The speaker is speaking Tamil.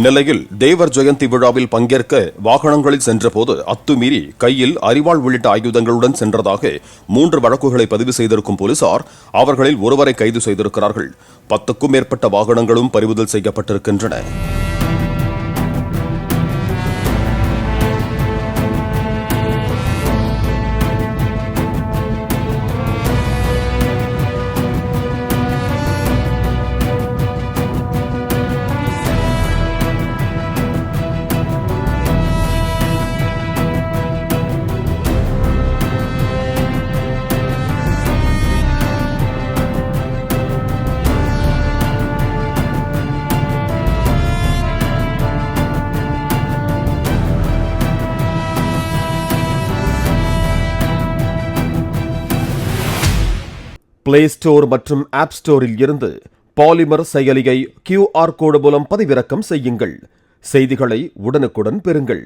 நெல்லையில் தேவர் ஜெயந்தி விழாவில் பங்கேற்க வாகனங்களில் சென்றபோது அத்துமீறி கையில் அரிவாள் உள்ளிட்ட ஆயுதங்களுடன் சென்றதாக 3 வழக்குகளை பதிவு செய்திருக்கும் போலீசார் அவர்களில் ஒருவரை கைது செய்திருக்கிறார்கள். 10க்கும் மேற்பட்ட வாகனங்களும் பறிமுதல் செய்யப்பட்டிருக்கின்றன. பிளே ஸ்டோர் மற்றும் ஆப் ஸ்டோரில் இருந்து பாலிமர் செயலியை QR கோடு மூலம் பதிவிறக்கம் செய்யுங்கள். செய்திகளை உடனுக்குடன் பெறுங்கள்.